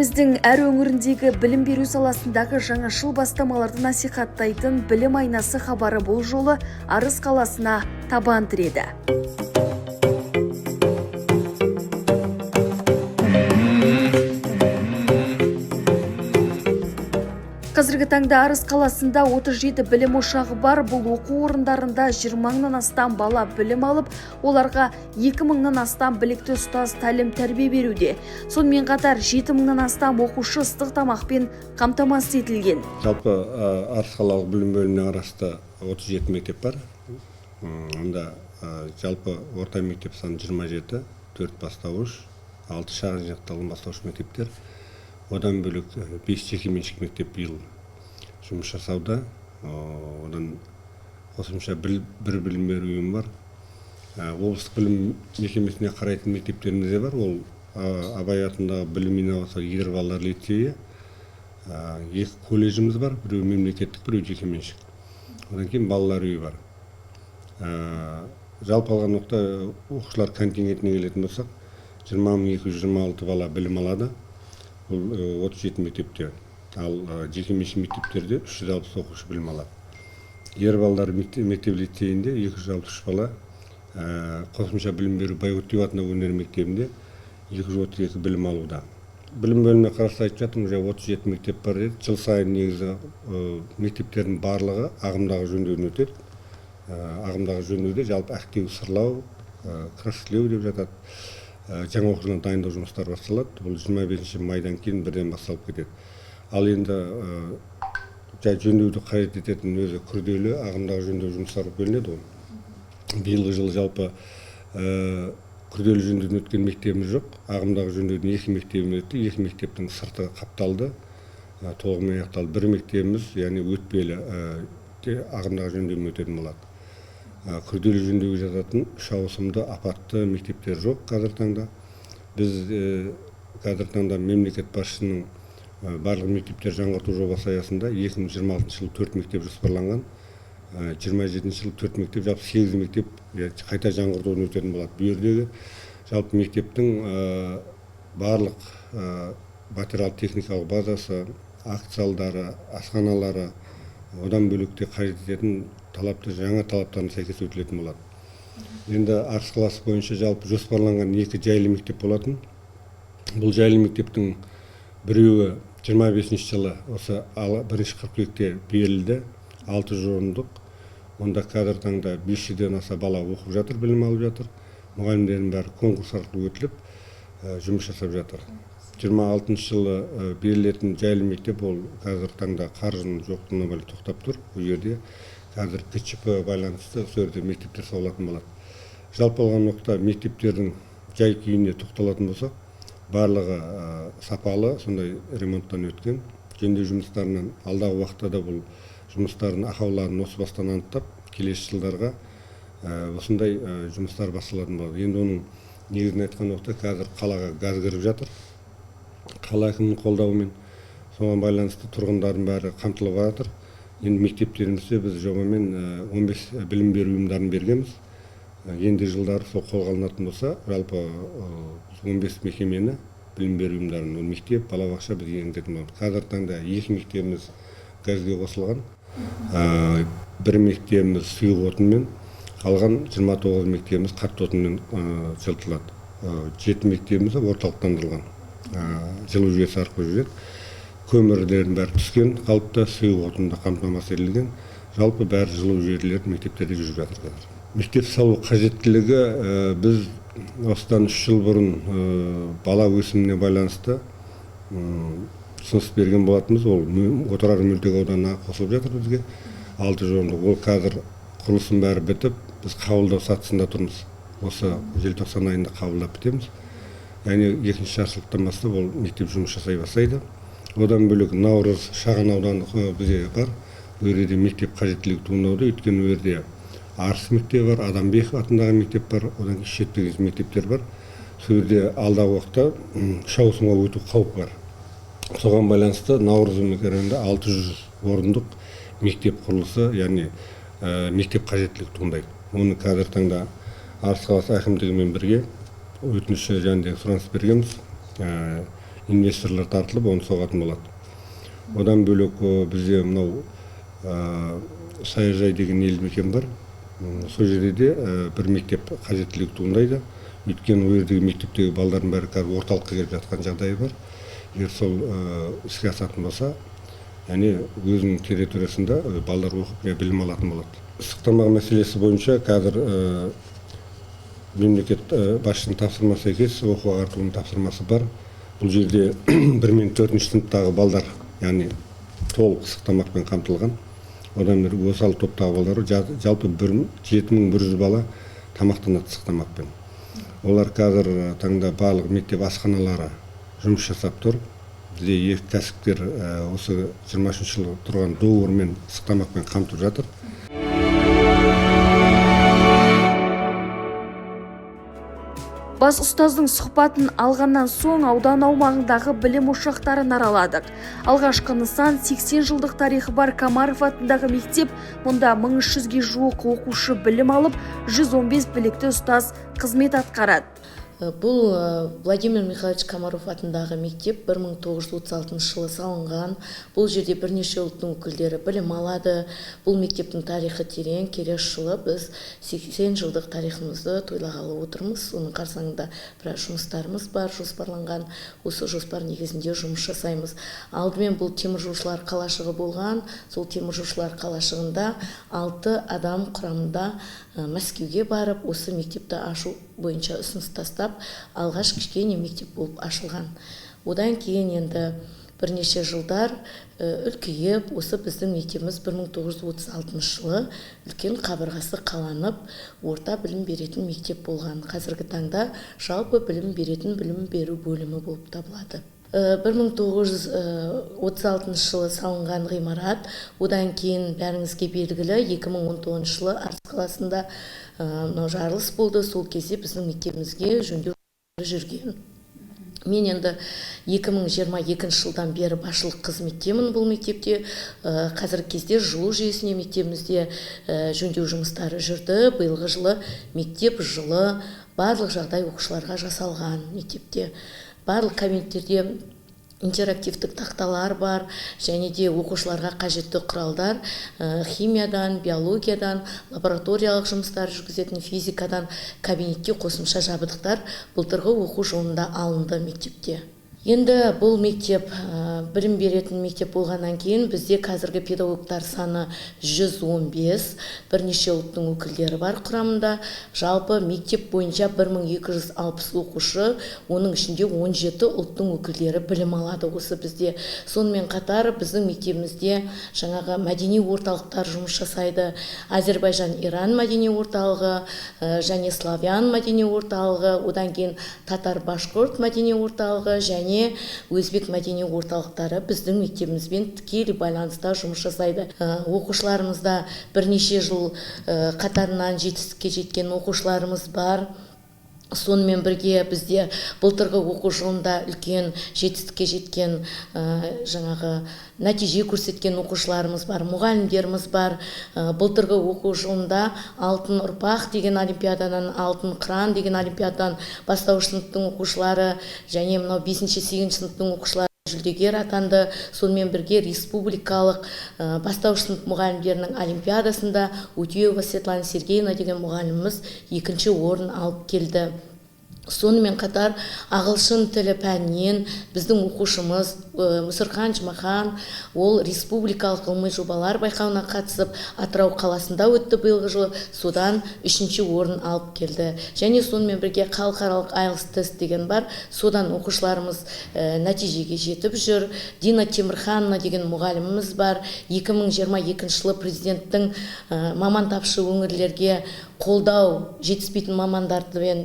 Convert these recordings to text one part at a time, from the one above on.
Еліміздің әр өңіріндегі білім беру саласындағы жаңашыл бастамаларды насихаттайтын білім айнасы хабары бұл жолы Арыс қаласына табан тіреді. Қазіргі таңда Арыс қаласында 37 білім ошағы бар. Бұл оқу орындарында 20 мыңнан астам бала білім алып, оларға 2 мыңнан астам білікті ұстаз тәлім-тәрбие беруде. Сонымен қатар 7 мыңнан астам оқушы ыстық тамақпен қамтамасыз етілген. Жалпы Арыс қалалық білім бөліміне арасында 37 мектеп бар. Онда жалпы орта мектеп саны 27, 4 бастауыш, 6 шағын жинақталған бастауыш мектептер. Одан бөлек 5 жекеменшік мектеп биыл жұмыс жасауда. Одан қосымша бір білім беру ұйымы бар. Облыстық білім мекемесіне қарайтын мектептеріміз де бар. Ол Абай атындағы білім инновация ер балалар лицейі. 2 колледжіміз бар. Біреу мемлекеттік, біреу жекеменшік. Одан кейін балалар үйі бар. Жалпы алған уақытта оқушылар контингентіне келетін болсақ, 20.226 бала білім алады. Бұл 37 мектепте, ал жекеменшік мектептерде 360 оқушы білім алады. Ер балалар мектеп лицейінде 263 бала, қосымша білім беру Байғұттиев атындағы өнер мектебінде 232 білім алуда. Білім бөліміне қарасты айтып жатырмын, 37 мектеп бар деді. Жыл сайын негізі мектептердің барлығы ағымдағы жөндеуден өтеді. Ағымдағы жөндеуде жалпы әктеу, сырлау, краскілеу деп жатады. Жаңа оқу жылына дайындау жұмыстары басталады. Бұл 25 майдан кейін бірден басталып кетеді. Ал енді жөндеуді қажет ететін өзі күрделі ағымдағы жөндеу жұмыстары бөлінеді. Биылғы жылы жалпы күрделі жөндеуден өткен мектебіміз жоқ. Ағымдағы жөндеудің 2 мектебіміз өтті. 2 мектептің сырты қапталды, толығымен аяқталды. Бір мектебіміз, яғни өтпелі ағымдағы жөндеумен өтетін болады. Күрделі жөндеуге жататын 3 ауысымды апатты мектептер жоқ қазір таңда. Біз қазір таңда мемлекет басшысының барлық мектептер жаңғырту жобасы аясында 2026 жылы 4 мектеп жоспарланған, 27 жылы 4 мектеп, жалпы 8 мектеп қайта жаңғыртудан өтетін болады. Bu жердегі жалпы мектептің барлық материал техникалық базасы, акт залдары, асханалары, одан бөлікте қажет ететін жаңа талаптарына сәйкес өтілетін болады. Енді Арыс қаласы бойынша жалпы жоспарланған 2 жайлы мектеп болатын. Бұл жайлы мектептің біреуі 25 жылы осы 1 қыркүйекте берілді, 600 орындық. Онда қазір таңда 500-ден аса бала оқып жатыр, білім алып жатыр. Мұғалімдердің бәрі конкурс арқылы өтіліп, жұмыс жасап жатыр. 26 жылы берілетін жайлы мектеп ол қазір таңда қаржының жоқтығына байланысты тоқтап тұр. Бұл жерде қазір КЧП байланысты сөзде мектептер салатын болады. Жалпы алған уақытта мектептердің жай күйіне тоқталатын болсақ, барлығы сапалы, сондай ремонттан өткен. Жөндеу жұмыстарынан алдағы уақытта да бұл жұмыстардың ақауларын осы бастан анықтап, келесі жылдарға осындай жұмыстар басталатын болады. Енді оның негізін айтқан уақытта қазір қалаға газ кіріп жатыр. Қала әкімінің қолдауымен соған байланысты тұрғындардың бәрі қамтылып жатыр. Енді мектептерімізде біз жобамен 15 білім беру ұйымдарын бергенбіз. Енді жылдары сол қолға алынатын болса, жалпы 15 мекемені білім беру ұйымдарын, мектеп, балабақша бізге енгізетін болады. Қазір таңда 2 мектебіміз газге қосылған, 1 мектебіміз сұйық отынмен, қалған 29 мектебіміз қатты отынмен жылытылады. 7 мектебіміз орталықтандырылған, жылу жүйесі арқылы жүреді. Көмірлердің бәрі түскен, қалыпта сұйық отында қамтамасыз етілген. Жалпы бәрі жылу жүйелері мектептерде жүріп жатыр. Мектеп салу қажеттілігі біз осыдан 3 жыл бұрын бала өсіміне байланысты ұсыныс берген болатынбыз. Ол Отырар мөлтек ауданына қосылып жатыр бізге. 600 орындық. Ол қазір құрылысын бәрі бітіп, біз қабылдау сатысында тұрмыз. Осы желтоқсан айында қабылдап бітеміз. Яғни 2-ші жартылықтан бастап ол мектеп жұмыс жасай бастайды. Одан бөлек Наурыз шағын аудандық бізде бар. Бұл жерде мектеп қажеттілігі туындауда. Өйткені бұл жерде Арыс мектебі бар, Адамбеков атындағы мектеп бар, одан шеттегі мектептер бар. Сол жерде алдағы уақытта 3 ауысымға өту қауіп бар. Соған байланысты Наурыз мекенжайында 600 орындық мектеп құрылысы, яғни мектеп қажеттілігі туындайды. Оны қазір таңда Арыс қаласы әкімдігімен бірге өтініш жөнінде сұраныс бергенбіз. инвесторлар тартылып, оны соғатын болады. Одан бөлек бізде мынау Саяжай деген елді мекен бар. Сол жерде де бір мектеп қажеттілігі туындайды. Өйткені ол жердегі мектептегі балдардың бәрі қазір орталыққа келіп жатқан жағдайы бар. Егер сол іске асатын болса, яғни өзінің территориясында балдар оқып білім алатын болады. Ыстық тамақ мәселесі бойынша қазір мемлекет басшысының тапсырмасы сәйкес оқу ағартудың тапсырмасы бар. Бұл жерде 1 мен 4 сыныптағы балдар, яғни толық ыстық тамақпен қамтылған. Одан бері осал топтағы балдар жалпы 7100 бала тамақтанады ыстық тамақпен. Олар қазір таңда барлық мектеп асханалары жұмыс жасап тұр. Бізде екі кәсіпкер осы 23 жылы тұрған договормен ыстық тамақпен қамтып жатыр. Бас ұстаздың сұхбатын алғаннан соң аудан аумағындағы білім ошақтарын араладық. Алғашқы нысан 80 жылдық тарихы бар Камаров атындағы мектеп. Мұнда 1300-ге жуық оқушы білім алып, 115 білікті ұстаз қызмет атқарады. Бұл Владимир Михайлович Камаров атындағы мектеп 1936 жылы салынған. Бұл жерде бірнеше ұлттың өкілдері білім алады. Бұл мектептің тарихы терең. Келесі жылы біз 80 жылдық тарихымызды тойлағалы отырмыз. Оның қарсаңында біраз жұмыстарымыз бар, жоспарланған. Осы жоспар негізінде жұмыс жасаймыз. Алдымен бұл теміржолшылар қалашығы болған. Сол теміржолшылар қалашығында 6 адам құрамында Мәскеуге барып, осы мектепті ашу бойынша ұсыныс тастап, алғаш кішкене мектеп болып ашылған. Одан кейін енді бірнеше жылдар үлкейіп, осы біздің мектебіміз 1936 жылы үлкен қабырғасы қаланып, орта білім беретін мектеп болған. Қазіргі таңда жалпы білім беретін білім беру бөлімі болып табылады. 1936 жылы салынған ғимарат, одан кейін бәріңізге белгілі 2019 жылы Арыс қаласында жарылыс болды. Сол кезде біздің мектебімізге жөндеу жүрген. Мен енді 2022 жылдан бері басшылық қызметтемін бұл мектепте. Қазіргі кезде жылу жүйесіне мектебімізде жөндеу жұмыстары жүрді. Биылғы жылы мектеп жылы, барлық жағдай оқушыларға жасалған мектепте. Барлық кабинеттерде интерактивтік тақталар бар, және де оқушыларға қажетті құралдар химиядан, биологиядан, лабораториялық жұмыстар жүргізетін физикадан кабинетке қосымша жабдықтар былтырғы оқу жылында алынды мектепте. Енді бұл мектеп білім беретін мектеп болғаннан кейін бізде қазіргі педагогтар саны 115, бірнеше ұлттың өкілдері бар құрамында. Жалпы мектеп бойынша 1260 оқушы, оның ішінде 17 ұлттың өкілдері білім алады осы бізде. Сонымен қатар біздің мектебімізде жаңағы мәдени орталықтар жұмыс жасайды. Азербайжан-Иран мәдени орталығы, және славян мәдени орталығы, одан кейін татар-башқұрт мәдени орталығы, және өзбек мәдени орталықтары біздің мектебімізбен тікелей байланыста жұмыс жасайды. Оқушыларымызда бірнеше жыл қатарынан жетістікке жеткен оқушыларымыз бар. Сонымен бірге бізде былтырғы оқу жылында үлкен жетістікке жеткен жаңағы нәтиже көрсеткен оқушыларымыз бар, мұғалімдеріміз бар. Былтырғы оқу жылында алтын ұрпақ деген олимпиададан, алтын қыран деген олимпиададан бастауыш сыныптың оқушылары және мынау 5-8 сыныптың оқушылары жүлдегер атанды. Сонымен бірге республикалық бастауыш сынып мұғалімдерінің олимпиадасында Утеева Светлана Сергеевна деген мұғаліміміз 2-ші орын алып келді. Сонымен қатар ағылшын тілі пәнінен біздің оқушымыз Мұсырхан Жұмахан, ол республикалық ғылыми жобалар байқауына қатысып, Атырау қаласында өтті биылғы жылы, содан 3-ші орын алып келді. Және сонымен бірге халықаралық IELTS тест деген бар, содан оқушыларымыз нәтижеге жетіп жүр. Дина Темірханова деген мұғаліміміз бар. 2022 жылы президенттің маман тапшы өңірлерге қолдау жетіспейтін мамандарды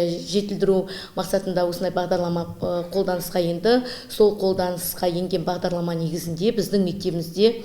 жетілдіру мақсатында осындай бағдарлама қолданысқа енді. Сол қолданысқа енген бағдарлама негізінде біздің мектебімізде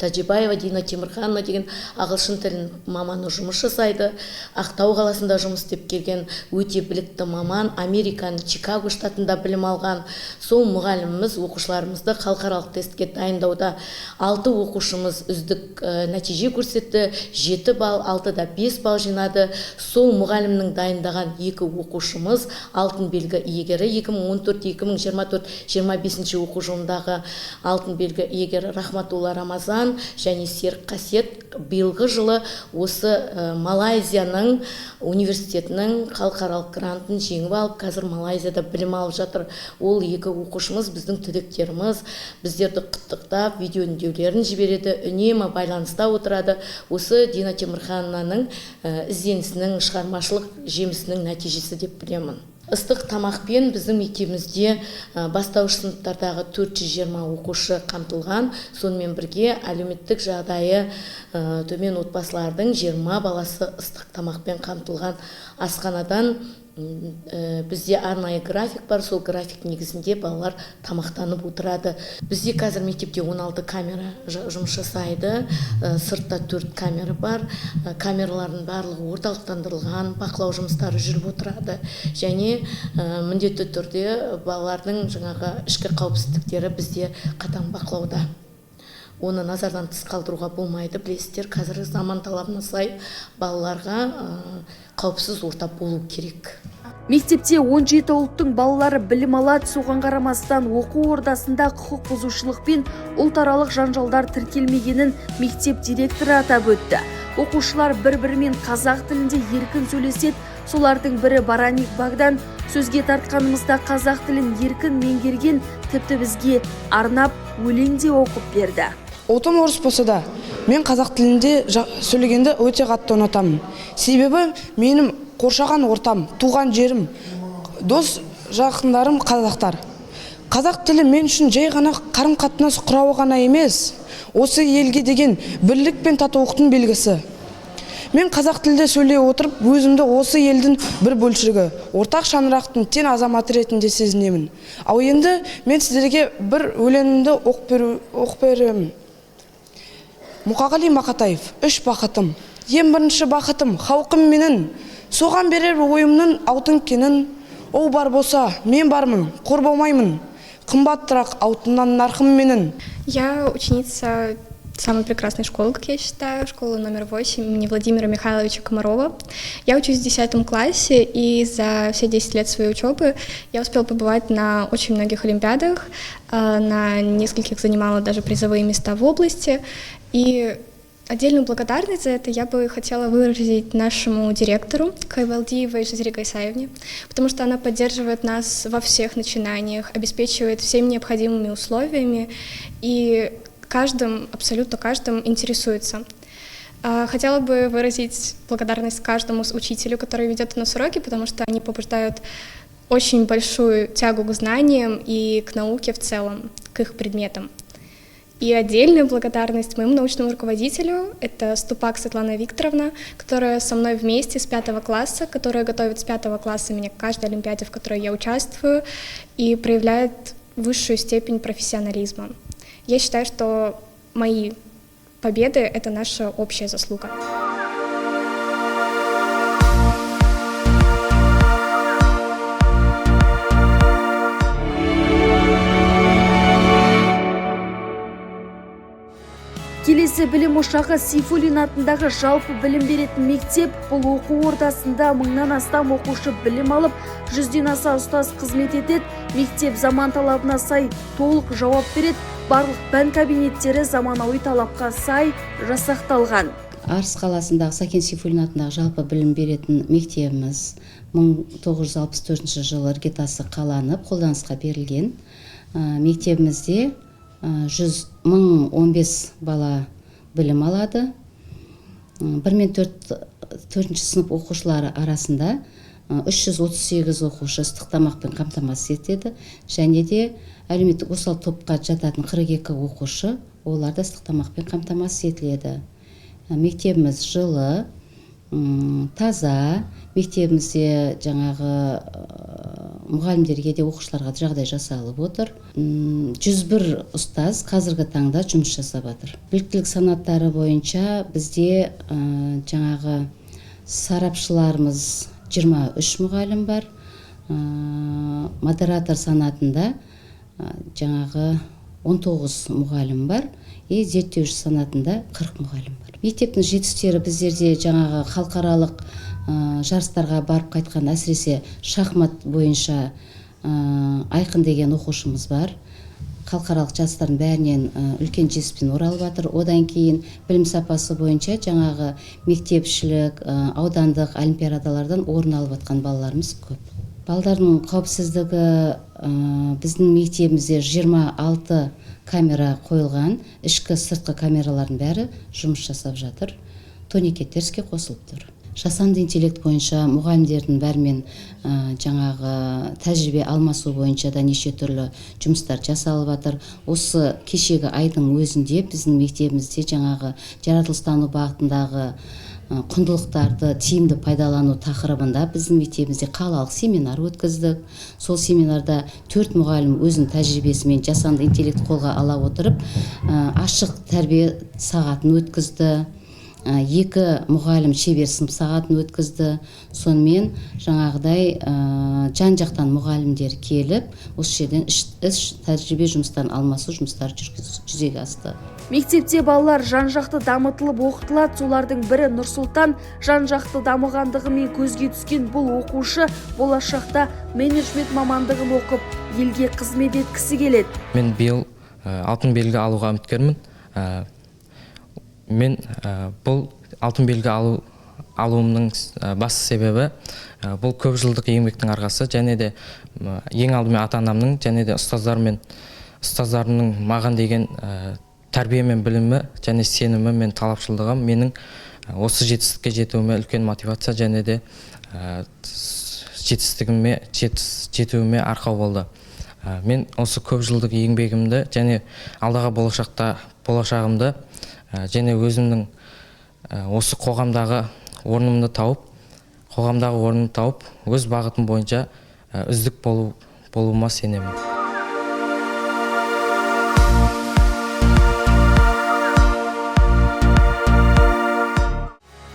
Тәжібаева Дина Темірхановна деген ағылшын тілін маманы жұмыс жасайды. Ақтау қаласында жұмыс істеп келген өте білікті маман, Американың Чикаго штатында білім алған. Сол мұғаліміміз оқушыларымызды халықаралық тестке дайындауда 6 оқушымыз үздік нәтиже көрсетті, 7 балл, 6-да 5 балл жинады. Сол мұғалімнің дайындаған 2 оқушымыз алтын белгі иегері, 2014-2024-25 оқу жылындағы алтын белгі иегері Рахматулла Рамазан және Серік Қасет биылғы жылы осы Малайзияның университетінің халықаралық грантын жеңіп алып, қазір Малайзияда білім алып жатыр. Ол 2 оқушымыз біздің түлектеріміз, біздерді құттықтап, видео үндеулерін жібереді, үнемі байланыста отырады. Осы Дина Темірхановнаның ізденісінің, шығармашылық жемісінің нәтижесі деп білемін. Ыстық тамақпен біздің мектебімізде бастауыш сыныптардағы 420 оқушы қамтылған. Сонымен бірге әлеуметтік жағдайы төмен отбасылардың 20 баласы ыстық тамақпен қамтылған. Асханадан бізде арнайы график бар, сол график негізінде балалар тамақтанып отырады. Бізде қазір мектепте 16 камера жұмыс жасайды, сыртта 4 камера бар. Камералардың барлығы орталықтандырылған, бақылау жұмыстары жүріп отырады. Және міндетті түрде балалардың жаңағы ішкі қауіпсіздіктері бізде қатаң бақылауда. Оны назардан тыс қалдыруға болмайды. Білесіздер, қазір заман талабына сай балаларға қауіпсіз орта болу керек. Мектепте 17 ұлттың балалары білім алады, соған қарамастан оқу ордасында құқық бұзушылық пен ұлтаралық жанжалдар тіркелмегенін мектеп директоры атап өтті. Оқушылар бір-бірімен қазақ тілінде еркін сөйлеседі. Солардың бірі Бараник Багдан сөзге тартқанымызда қазақ тілін еркін меңгерген, тіпті бізге арнап өлең де оқып берді. Отым орыс болса да, мен қазақ тілінде сөйлегенді өте қатты ұнатамын. Себебі менің қоршаған ортам, туған жерім, дос жақындарым қазақтар. Қазақ тілі мен үшін жай ғана қарым-қатынас құралы ғана емес, осы елге деген бірлік пен татулықтың белгісі. Мен қазақ тілде сөйлей отырып, өзімді осы елдің бір бөлшегі, ортақ шаңырақтың тең азаматы ретінде сезінемін. Ал енді мен сіздерге бір өлеңімді оқып беремін. Мұқағали Мақатаев, 3 бақытым. Ең бірінші бақытым халқым менің, соған берер ойымның алтын кенін. Ол бар болса, мен бармын, қор болмаймын. Қымбаттырақ алтыннан нарқым менің. Я ученица самой прекрасной школы, как я считаю, школы номер 8 имени Владимира Михайловича Комарова. Я учусь в 10 классе, и за все 10 лет своей учебы я успела побывать на очень многих олимпиадах, на нескольких занимала даже призовые места в области. И отдельную благодарность за это я бы хотела выразить нашему директору Кайвалдиевой Жазире Гайсаевне, потому что она поддерживает нас во всех начинаниях, обеспечивает всеми необходимыми условиями и абсолютно каждым интересуется. Хотела бы выразить благодарность каждому учителю, который ведет у нас уроки, потому что они побуждают очень большую тягу к знаниям и к науке в целом, к их предметам. И отдельную благодарность моему научному руководителю, это Ступак Светлана Викторовна, которая со мной вместе с 5 класса, которая готовит с 5 класса меня к каждой олимпиаде, в которой я участвую, и проявляет высшую степень профессионализма. Я считаю, что мои победы – это наша общая заслуга. Келесі білім ошағы Сейфуллин атындағы жалпы білім беретін мектеп. Бұл оқу ордасында 1000-нан астам оқушы білім алып, 100-ден аса ұстаз қызмет етеді. Мектеп заман талабына сай толық жауап береді. Барлық пән кабинеттері заманауи талапқа сай жасақталған. Арыс қаласындағы Сәкен Сейфуллин атындағы жалпы білім беретін мектебіміз 1964 жылы іргетасы қаланып, қолданысқа берілген. Мектебімізде 1015 бала білім алады. 1 мен 4 сынып оқушылары арасында 338 оқушы ыстық тамақпен қамтамасыз етеді. Және де әлеуметтік осал топқа жататын 42 оқушы, олар да ыстық тамақпен қамтамасыз етіледі. Мектебіміз жылы, таза, мектебімізде жаңағы мұғалімдерге де оқушыларға жағдай жасалып отыр. 101 ұстаз қазіргі таңда жұмыс жасап жатыр. Біліктілік санаттары бойынша бізде жаңағы сарапшыларымыз 23 мұғалім бар. Модератор санатында жаңағы 19 мұғалім бар. Зерттеуші санатында 40 мұғалім бар. Мектептің жетістіктері біздерде жаңағы халықаралық жарыстарға барып қайтқан, әсіресе шахмат бойынша Айқын деген оқушымыз бар. Халықаралық жарыстардың бәрінен үлкен жетістікпен оралып жатыр. Одан кейін білім сапасы бойынша жаңағы мектепшілік, аудандық олимпиадалардан орын алып жатқан балаларымыз көп. Балалардың қауіпсіздігі біздің мектебімізде 26 камера қойылған, ішкі сыртқы камералардың бәрі жұмыс жасап жатыр. Турникеттер іске қосылып тұр. Жасанды интеллект бойынша мұғалімдердің бәрімен жаңағы тәжірибе алмасу бойынша да неше түрлі жұмыстар жасалып жатыр. Осы кешегі айдың өзінде біздің мектебімізде жаңағы жаратылыстану бағытындағы құндылықтарды тиімді пайдалану тақырыбында біздің мектебімізде қалалық семинар өткіздік. Сол семинарда 4 мұғалім өзінің тәжірибесімен жасанды интеллект қолға ала отырып, ашық тәрбие сағатын өткізді. 2 мұғалім шебер сынып сағатын өткізді. Сонымен жаңағыдай жан-жақтан мұғалімдер келіп, осы жерден іс тәжірибе жұмыстарын алмасу жұмыстары жүзеге асты. Мектепте балалар жан-жақты дамытылып оқытылады. Солардың бірі Нұрсұлтан. Жан-жақты дамығандығымен көзге түскен бұл оқушы болашақта менеджмент мамандығын оқып, елге қызмет еткісі келеді. Мен биыл алтын белгі алуға үміткермін. Мен бұл алтын белгі алуымның басты себебі бұл көп жылдық еңбектің арқасы, және де ең алдымен ата-анамның, және де ұстаздарымның маған деген тәрбие мен білімі және сенімі мен талапшылдығым менің осы жетістікке жетуіме үлкен мотивация, және де жетуіме арқау болды. Мен осы көп жылдық еңбегімді және алдағы болашағымды және өзімнің осы қоғамдағы орнымды тауып, өз бағытым бойынша үздік болуыма сенемін.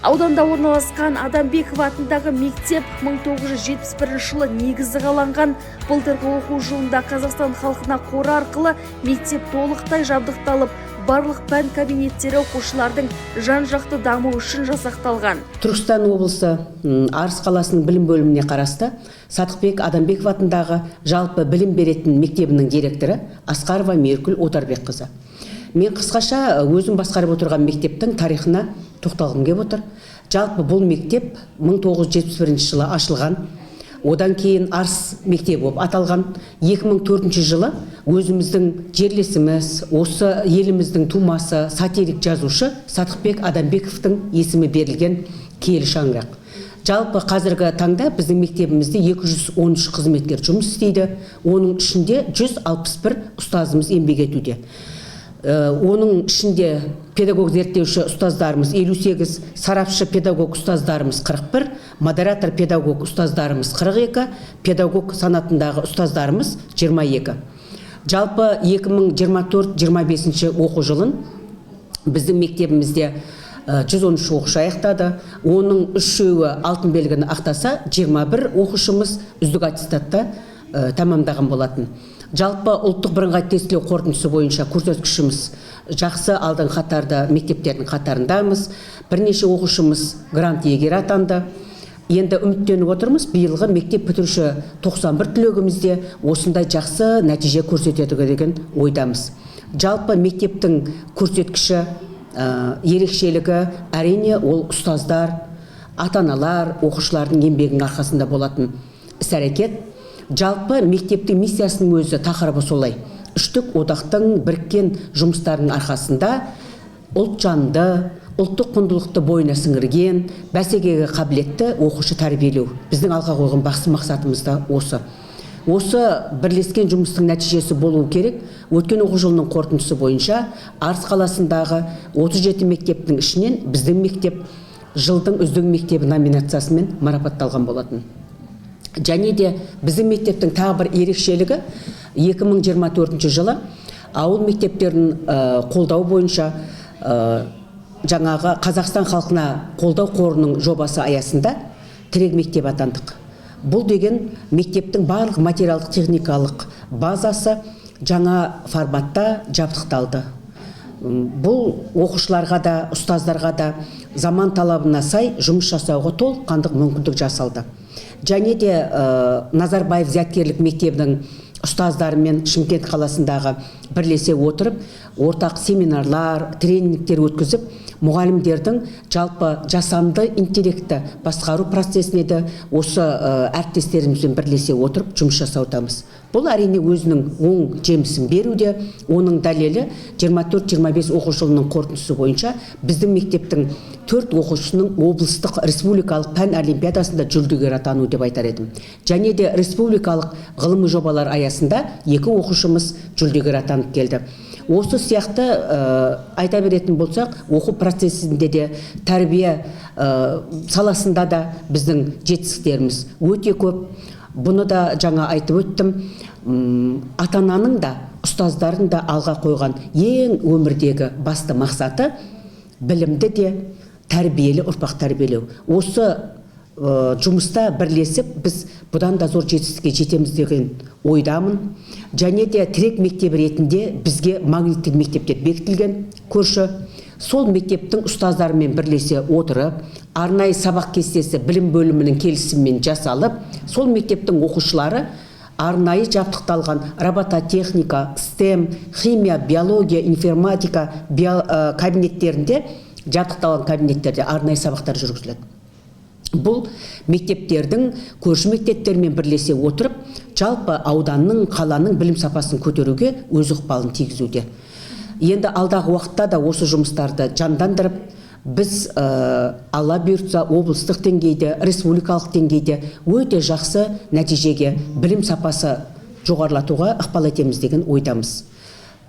Ауданда орналасқан Адамбеков атындағы мектеп 1971 жылы негізі қаланған. Былтырғы оқу жылында Қазақстан халқына қоры арқылы мектеп толықтай жабдықталып, барлық пән кабинеттері оқушылардың жан-жақты дамуы үшін жасақталған. Түркістан облысы Арыс қаласының білім бөліміне қарасты Садықбек Адамбеков атындағы жалпы білім беретін мектебінің директоры Асқарова Меркүл Отарбекқызы. Мен қысқаша өзім басқарып отырған мектептің тарихына тоқталғым келіп отыр. Жалпы бұл мектеп 1971 жылы ашылған. Одан кейін Арыс мектебі болып аталған. 2004 жылы өзіміздің жерлесіміз, осы еліміздің тумасы, сатирик жазушы Садықбек Адамбековтың есімі берілген киелі шаңырақ. Жалпы қазіргі таңда біздің мектебімізде 213 қызметкер жұмыс істейді. Оның ішінде 161 ұстазымыз еңбек етуде. Оның ішінде педагог зерттеуші ұстаздарымыз 58, сарапшы педагог ұстаздарымыз 41, модератор педагог ұстаздарымыз 42, педагог санатындағы ұстаздарымыз 22. Жалпы 2024-25 оқу жылын біздің мектебімізде 113 оқушы аяқтады. Оның 3-і алтын белгіні ақтаса, 21 оқушымыз үздік аттестатта тамамдаған болатын. Жалпы ұлттық бірыңғай тестілеу қорытындысы бойынша көрсеткішіміз жақсы, алдың қатарда мектептердің қатарындамыз. Бірнеше оқушымыз грант иегері атанды. Енді үміттеніп отырмыз, биылғы мектеп бітіруші 91 түлегімізде осындай жақсы нәтиже көрсетеді деген ойдамыз. Жалпы мектептің көрсеткіші, ерекшелігі әрине ол ұстаздар, ата-аналар, оқушылардың еңбегінің арқасында болатын іс-әрекет. Жалпы мектептің миссиясының өзі тақырыбы солай. Үштік одақтың біріккен жұмыстарының арқасында ұлт жанды, ұлттық құндылықты бойына сіңірген, бәсекеге қабілетті оқушы тәрбиелеу. Біздің алға қойған басты мақсатымыз да осы. Осы бірлескен жұмыстың нәтижесі болуы керек. Өткен оқу жылының қорытындысы бойынша Арыс қаласындағы 37 мектептің ішінен біздің мектеп жылдың үздік мектебі номинациясымен марапатталған болатын. Және де біздің мектептің тағы бір ерекшелігі 2024 жылы ауыл мектептерін қолдау бойынша жаңағы Қазақстан халқына қолдау қорының жобасы аясында тірек мектеп атандық. Бұл деген мектептің барлық материалдық техникалық базасы жаңа форматта жабдықталды. Бұл оқушыларға да, ұстаздарға да заман талабына сай жұмыс жасауға толыққанды мүмкіндік жасалды. Және де Назарбаев зияткерлік мектебінің ұстаздарымен Шымкент қаласындағы бірлесе отырып, ортақ семинарлар, тренингтер өткізіп, мұғалімдердің жалпы жасанды интеллектті басқару процесіне де осы әріптестерімізбен бірлесе отырып жұмыс жасаудамыз. Бұл әрине өзінің оң жемісін беруде, оның дәлелі 24-25 оқу жылының қорытындысы бойынша біздің мектептің 4 оқушысының облыстық республикалық пән олимпиадасында жүлдегер атану деп айтар едім. Және де республикалық ғылыми жобалар аясында 2 оқушымыз жүлдегер атанып келді. Осы сияқты айта беретін болсақ, оқу процесінде де, тәрбие саласында да біздің жетістіктеріміз өте көп. Бұны да жаңа айтып өттім. Ата-ананың да, ұстаздардың да алға қойған ең өмірдегі басты мақсаты білімді де, тәрбиелі ұрпақ тәрбиелеу. Осы жұмыста бірлесіп біз бұдан да зор жетістікке жетеміз деген ойдамын. Және де тірек мектебі ретінде бізге магниттік мектептер бекітілген. Көрші сол мектептің ұстаздарымен бірлесе отырып, арнайы сабақ кестесі білім бөлімінің келісімімен жасалып, сол мектептің оқушылары арнайы жабдықталған робототехника, STEM, химия, биология, информатика кабинеттерінде, жабдықталған кабинеттерде арнайы сабақтар жүргізіледі. Бұл мектептердің көрші мектептермен бірлесе отырып, жалпы ауданның, қаланың білім сапасын көтеруге өз ықпалын тигізуде. Енді алдағы уақытта да осы жұмыстарды жандандырып, біз алла бұйыртса облыстық деңгейде, республикалық деңгейде өте жақсы нәтижеге, білім сапасы жоғарылатуға ықпал етеміз деген ойдамыз.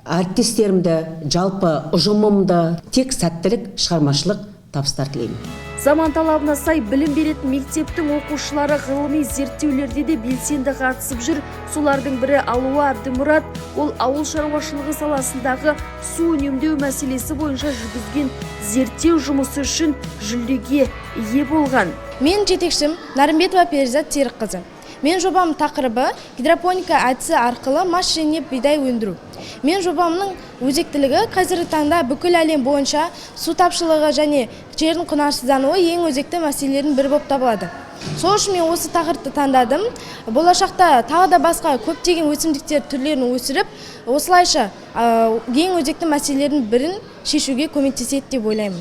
Әріптестерімді, жалпы ұжымымды тек сәттілік, шығармашылық табыстар тілеймін. Заман талабына сай білім беретін мектептің оқушылары ғылыми зерттеулерде де белсенді қатысып жүр. Солардың бірі Алуа Әбдімұрат, ол ауыл шаруашылығы саласындағы су үнемдеу мәселесі бойынша жүргізген зерттеу жұмысы үшін жүлдеге ие болған. Мен жетекшім Нарымбетова Перизат Серікқызы. Мен жобам тақырыбы гидропоника әдісі арқылы мас және бидай өндіру. Мен жобамның өзектілігі қазіргі таңда бүкіл әлем бойынша су тапшылығы және жердің құнарсыздануы ең өзекті мәселелердің бірі болып табылады. Сол үшін мен осы тақырыпты таңдадым. Болашақта тағы да басқа көптеген өсімдіктер түрлерін өсіріп, осылайша ең өзекті мәселелердің бірін шешуге көмектеседі деп ойлаймын.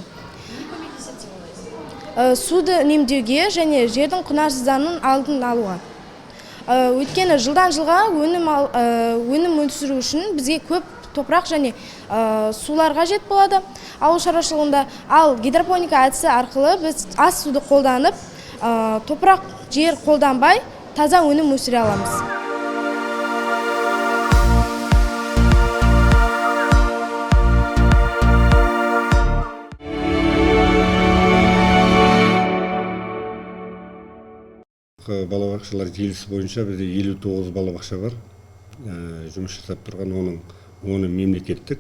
Суды үнемдеуге және жердің құнарсыздануын алдын алуға. Өйткені жылдан жылға өнім өндіру үшін бізге көп топырақ және сулар қажет болады ауыл шаруашылығында. Ал гидропоника әдісі арқылы біз аз суды қолданып, топырақ жер қолданбай таза өнім өсіре аламыз. Балабақшалар желісі бойынша бізде 59 балабақша бар. Жұмыс жасап тұрған оны мемлекеттік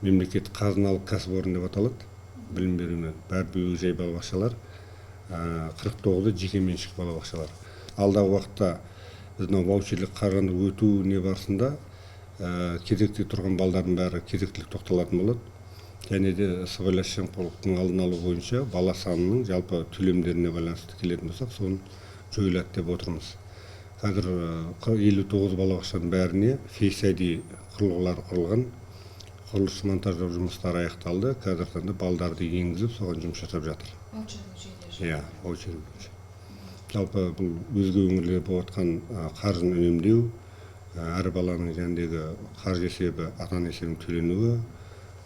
қазыналық кәсіпорын деп аталады. Білім берумен бәрі бөбекжай балабақшалар, 49-ы жекеменшік балабақшалар. Алдағы уақытта біздің ваучерлік қаржыны өту не барысында кезекте тұрған балдардың бәрі кезектілік тоқталатын болады. Және де сыбайлас жемқорлықтың алдын алу бойынша бала санының жалпы төлемдеріне байланысты келетін болсақ, соны жойылады деп отырмыз. Қазір 59 балабақшаның бәріне Face ID құрылғылары құрылған, құрылыс монтаждау жұмыстары аяқталды. Қазір таңда балдарды енгізіп, соған жұмыс жасап жатыр. Ваучер бойынша. Жалпы бұл өзге өңірлерде болып жатқан қаржыны үнемдеу, әр баланың жәндегі қаржы есебі ата-ана есебінің төленуі,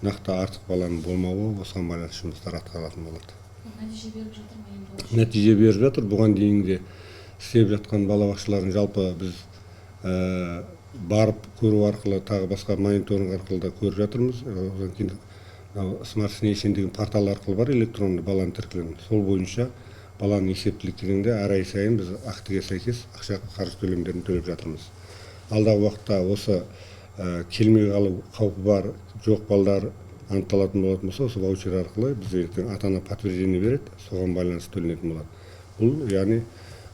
нақты артық баланың болмауы, осыған байланысты жұмыстар атқарылатын болады. Нәтиже беріп жатыр ма енді? Нәтиже беріп жатыр. Бұған дейін де істеп жатқан балабақшалардың жалпы біз барып көру арқылы, тағы басқа мониторинг арқылы да көріп жатырмыз. Одан кейін смарт нейшен деген портал арқылы бар, электронды баланы тіркелген. Сол бойынша баланың есептілік кезеңде әр ай сайын біз актіге сәйкес ақша қарыз төлемдерін төлеп жатырмыз. Алдағы уақытта осы келмей қалу қаупі бар жоқ балдар анықталатын болатын болса, осы ваучер арқылы біз ертең ата-ана подтверждение береді, соған байланысты төленетін болады. Бұл яғни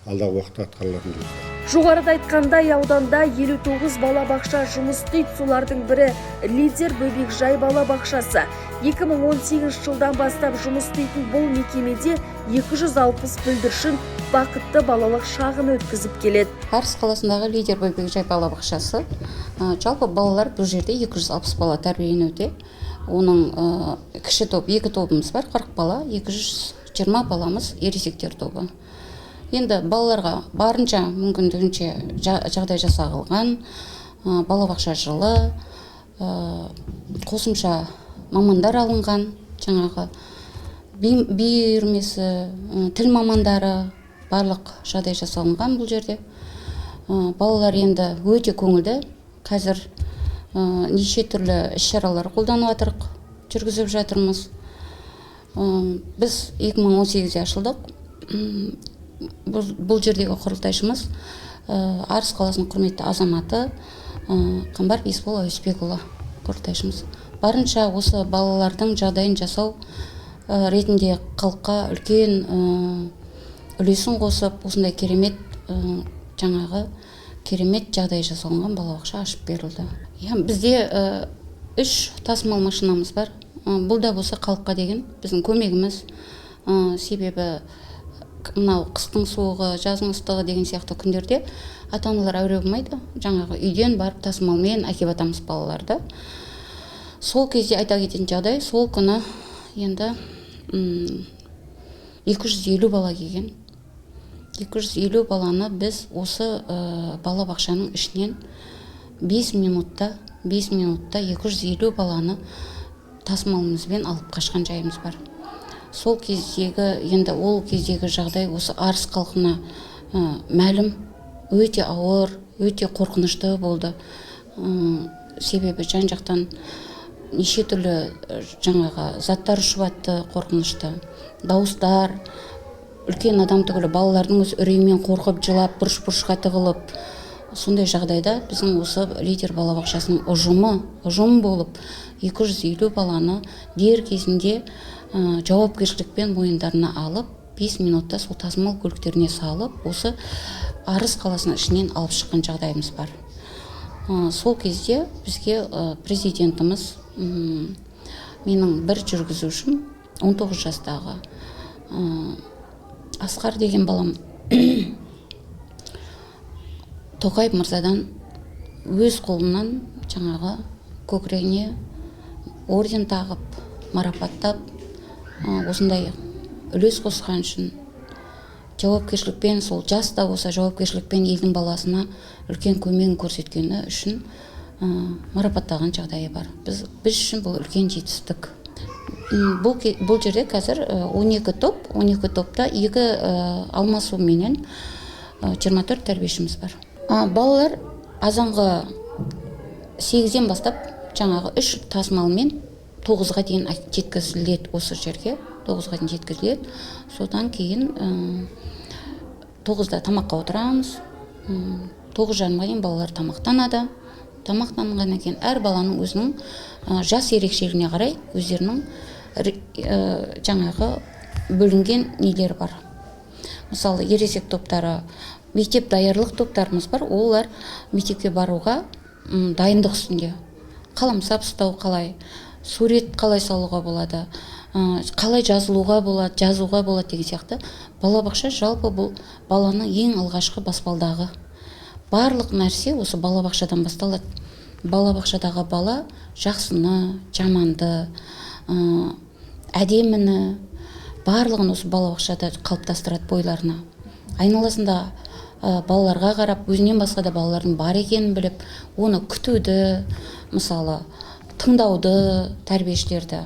алдағы уақытта атқарылатын жұмыстар. Жоғарыда айтқандай, ауданда 59 балабақша жұмыс істейді. Солардың бірі Лидер Бөбекжай балабақшасы. 2018 жылдан бастап жұмыс істейтін бұл мекемеде 260 бүлдіршін бақытты балалық шағын өткізіп келеді. Арыс қаласындағы Лидер Бөбекжай балабақшасы. Жалпы балалар бұл жерде 260 бала тәрбиеленуде. Оның кіші топ, 2 тобымыз бар, 40 бала, 220 баламыз ересектер тобы. Енді балаларға барынша мүмкіндігінше жағдай жасалған, балабақша жылы, қосымша мамандар алынған, жаңағы би үйірмесі, тіл мамандары, барлық жағдай жасалынған бұл жерде. Балалар енді өте көңілді. Қазір неше түрлі іс-шаралар қолданып жатырық, жүргізіп жатырмыз. Біз 2018-де ашылдық. Бұл жердегі құрылтайшымыз Арыс қаласының құрметті азаматы Қамбар Есбол Әуесбекұлы құрылтайшымыз. Барынша осы балалардың жағдайын жасау ретінде халыққа үлкен үлесін қосып, осындай керемет жағдай жасалған балабақша ашып берілді. Бізде 3 тасымал машинамыз бар. Бұл да болса халыққа деген біздің көмегіміз. Себебі мынау қыстың суығы, жаздың ыстығы деген сияқты күндерде ата-аналар әуре болмайды. Жаңағы үйден барып тасымалмен әкеп атамыз балаларды. Сол кезде айта кететін жағдай, сол күні енді 250 бала келген. 250 баланы біз осы балабақшаның ішінен 5 минутта 250 баланы тасымалымызбен алып қашқан жайымыз бар. Сол кездегі жағдай осы Арыс халқына мәлім, өте ауыр, өте қорқынышты болды. Себебі жан-жақтан неше түрлі жаңағы заттар ұшып атты, қорқынышты. Дауыстар, үлкен адам түгілі балалардың өз үреймен қорқып, жылап, бұрыш-бұрышқа тығылып. Сондай жағдайда біздің осы Лидер балабақшасының ұжым болып 250 баланы дер кезінде жауапкершілікпен мойындарына алып, 5 минутта сол тасымал көліктеріне салып, осы Арыс қаласының ішінен алып шыққан жағдайымыз бар. Сол кезде бізге президентіміз, менің бір жүргізушім, 19 жастағы Асқар деген балам, Тоқаев мырзадан өз қолынан жаңағы көкірегіне орден тағып, марапаттап, осындай үлес қосқан үшін жауапкершілікпен, сол жас та болса жауапкершілікпен елдің баласына үлкен көмегін көрсеткені үшін марапаттаған жағдайы бар. Біз үшін бұл үлкен жетістік. Бұл жерде қазір 12 топта 2 алмасу менен 24 тәрбиешіміз бар. Балалар азанғы 8-ден бастап жаңағы 3 тасымалмен 9-ға дейін жеткізіледі осы жерге. 9-ға дейін жеткізіледі. Содан кейін 9-да тамаққа отырамыз. 9:30-ға дейін балалар тамақтанады. Тамақтанғаннан кейін әр баланың өзінің жас ерекшелігіне қарай өздерінің жаңағы бөлінген нелері бар. Мысалы, ересек топтары, мектеп даярлық топтарымыз бар. Олар мектепке баруға дайындық үстінде. Қаламсап ұстау қалай, сурет қалай салуға болады, қалай жазуға болады деген сияқты. Балабақша жалпы бұл баланың ең алғашқы баспалдағы. Барлық нәрсе осы балабақшадан басталады. Балабақшадағы бала жақсыны, жаманды, әдеміні, барлығын осы балабақшада қалыптастырады бойларына. Айналасында балаларға қарап, өзінен басқа да балалардың бар екенін біліп, оны күтуді, мысалы, тыңдауды, тәрбиешілерді,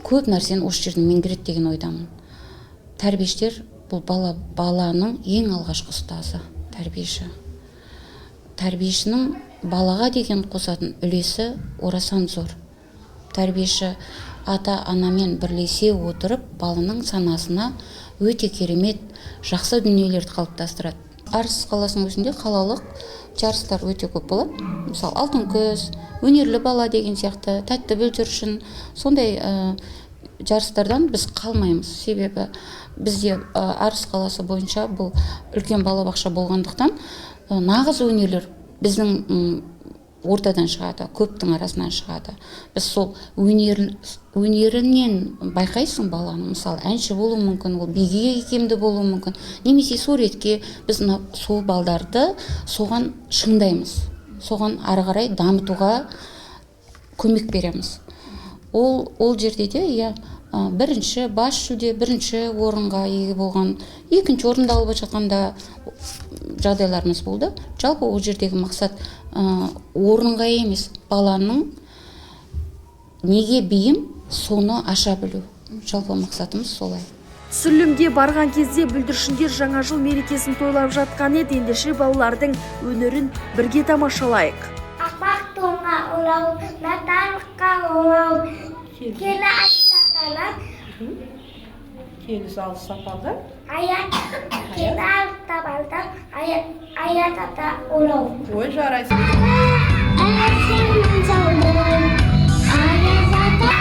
көп нәрсені осы жерден меңгереді деген ойдамын. Тәрбиешілер бұл баланың ең алғашқы ұстазы, тәрбиеші. Тәрбиешінің балаға деген қосатын үлесі орасан зор. тәрбиеші ата анамен бірлесе отырып баланың санасына өте керемет жақсы дүниелерді қалыптастырады. Арыс қаласының өзінде қалалық жарыстар өте көп болады. Мысалы алтын көз, өнерлі бала деген сияқты, тәтті бүлдіршін, сондай жарыстардан біз қалмаймыз. Себебі бізде Арыс қаласы бойынша бұл үлкен балабақша болғандықтан нағыз өнерлер біздің ортадан шығады, көптің арасынан шығады. Біз сол өнерінен байқайсың баланы. Мысалы әнші болуы мүмкін, ол биге икемді болуы мүмкін, немесе суретке. Біз сол балдарды соған шыңдаймыз, соған ары қарай дамытуға көмек береміз. Ол жерде де бірінші бас жүлде, бірінші орынға ие болған, екінші орынды алып жатқанда жағдайларымыз болды. Жалпы ол жердегі мақсат орынға емес, баланың неге бейім соны аша білу. Жалпы мақсатымыз солай. Түсірілімге барған кезде бүлдіршіндер жаңа жыл мерекесін тойлап жатқан еді. Ендеше балалардың өнерін бірге тамашалайық. Ақбақ тоңға олау, наталыққа олау, келі айтаталар. Келі алыс сапалды. Аят, келі алықтабалды, аят ата олау. Ой, жарайсың. Әсіңнің жаудың, аят ата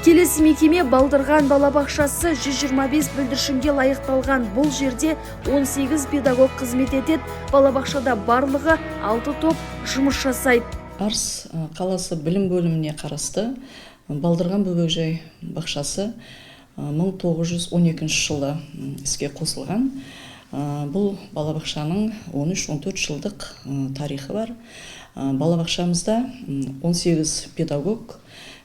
Келесі мекеме Балдырған балабақшасы 125 бүлдіршінге лайықталған. Бұл жерде 18 педагог қызмет етеді. Балабақшада барлығы 6 топ жұмыс жасайды. Арыс қаласы білім бөліміне қарасты Балдырған бөбекжай бақшасы 1912 жылы іске қосылған. Бұл балабақшаның 13-14 жылдық тарихы бар. Балабақшамызда 18 педагог,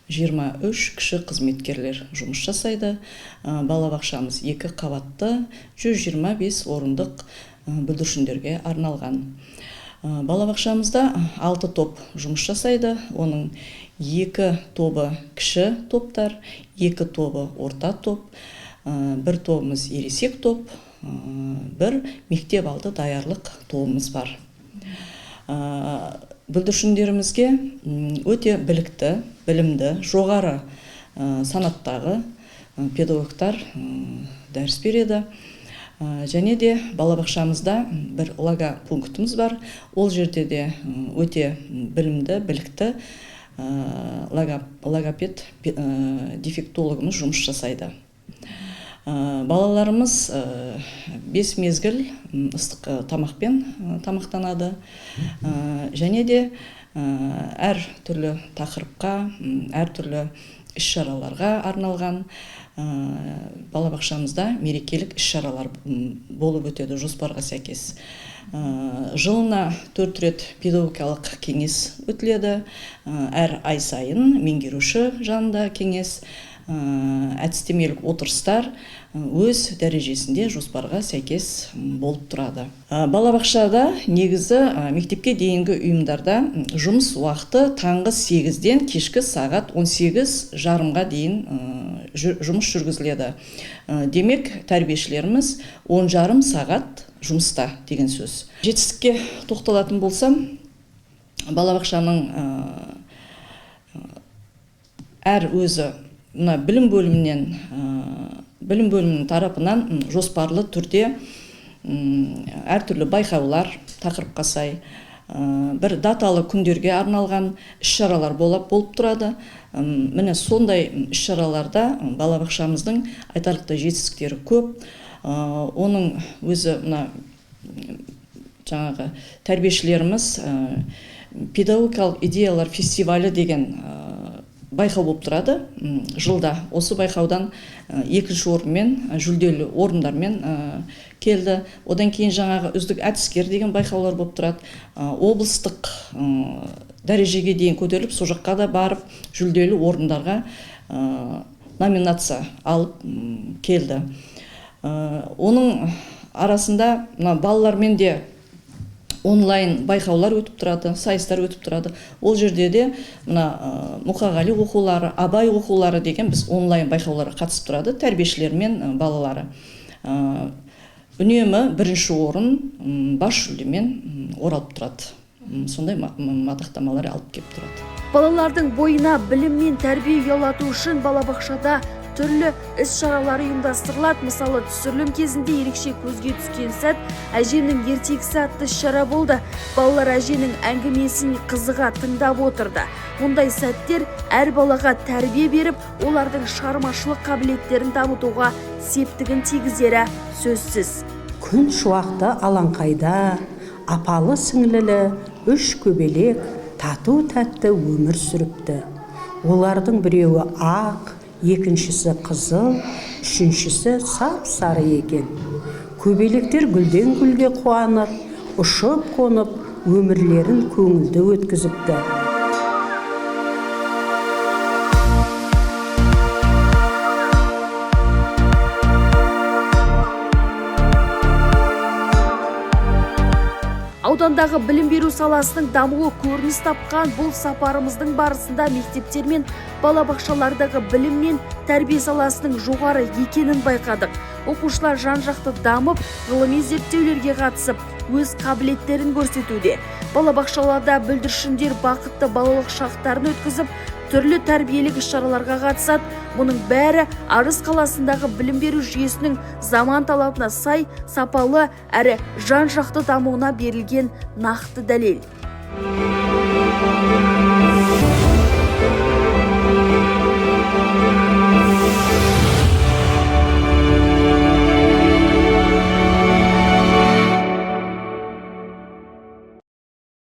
23 кіші қызметкерлер жұмыс жасайды. Балабақшамыз 2 қабатты, 125 орындық бүлдіршіндерге арналған. Балабақшамызда 6 топ жұмыс жасайды. Оның 2 тобы кіші топтар, 2 тобы орта топ, 1 тобымыз ересек топ, 1 мектеп алды даярлық тобымыз бар. Бүлдіршіндерімізге өте білікті, білімді, жоғары санаттағы педагогтар дәріс береді. Және де балабақшамызда бір логопунктіміз бар. Ол жерде де өте білімді, білікті логопед дефектологымыз жұмыс жасайды. Балаларымыз 5 мезгіл ыстық тамақпен тамақтанады. Және де әр түрлі тақырыпқа, әр түрлі іс-шараларға арналған балабақшамызда мерекелік іс-шаралар болып өтеді жоспарға сәйкес. Жылына 4 рет педагогикалық кеңес өтіледі. Әр ай сайын меңгеруші жанында кеңес, әдістемелік отырыстар өз дәрежесінде жоспарға сәйкес болып тұрады. Балабақшада негізі мектепке дейінгі ұйымдарда жұмыс уақыты таңғы 8-ден кешкі сағат 18:30-ға дейін жұмыс жүргізіледі. Демек, тәрбиешілеріміз 10,5 сағат жұмыста деген сөз. Жетістікке тоқталатын болсам, балабақшаның әр өзі білім бөлімінің тарапынан жоспарлы түрде әртүрлі байқаулар тақырыпқа сай, бір даталы күндерге арналған іс-шаралар болып тұрады. Міне сондай іс-шараларда балабақшамыздың айтарлықтай жетістіктері көп. Оның өзі жаңағы тәрбиешілеріміз педагогикалық идеялар фестивалі деген байқау болып тұрады. Жылда осы байқаудан 2-ші орынмен, жүлделі орындармен келді. Одан кейін жаңағы үздік әдіскер деген байқаулар болып тұрады. Облыстық дәрежеге дейін көтеріліп, сол жаққа да барып, жүлделі орындарға номинация алып келді. Оның арасында балалармен де онлайн байқаулар өтіп тұрады, сайыстар өтіп тұрады. Ол жерде де Мұқағали оқулары, Абай оқулары деген біз онлайн байқауларға қатысып тұрады, тәрбиешілер мен балалары. үнемі бірінші орын бас жүлдемен оралып тұрады. Сондай мадақтамалар алып келіп тұрады. Балалардың бойына білім мен тәрбие ұялату үшін балабақшада түрлі іс-шаралар ұйымдастырылады. Мысалы, түсірілім кезінде ерекше көзге түскен сәт әженің ертегісі атты іс-шара болды. Балалар әженің әңгімесін қызыға тыңдап отырды. Мұндай сәттер әр балаға тәрбие беріп, олардың шығармашылық қабілеттерін дамытуға септігін тигізері сөзсіз. Күн шуақты алаңқайда апалы сіңлілі үш көбелек тату-тәтті өмір сүріпті. Олардың біреуі ақ, екіншісі қызыл, үшіншісі сап-сары екен. Көбелектер гүлден гүлге қуанып, ұшып-қонып, өмірлерін көңілді өткізіпті. Аудандағы білім беру саласының дамуы көрініс тапқан бұл сапарымыздың барысында мектептер мен балабақшалардағы білім мен тәрбие саласының жоғары екенін байқадық. Оқушылар жан-жақты дамып, ғылыми зерттеулерге қатысып, өз қабілеттерін көрсетуде. Балабақшаларда бүлдіршіндер бақытты балалық шақтарын өткізіп, түрлі тәрбиелік іс-шараларға қатысады. Мұның бәрі Арыс қаласындағы білім беру жүйесінің заман талабына сай, сапалы әрі жан-жақты дамуына берілген нақты дәлел.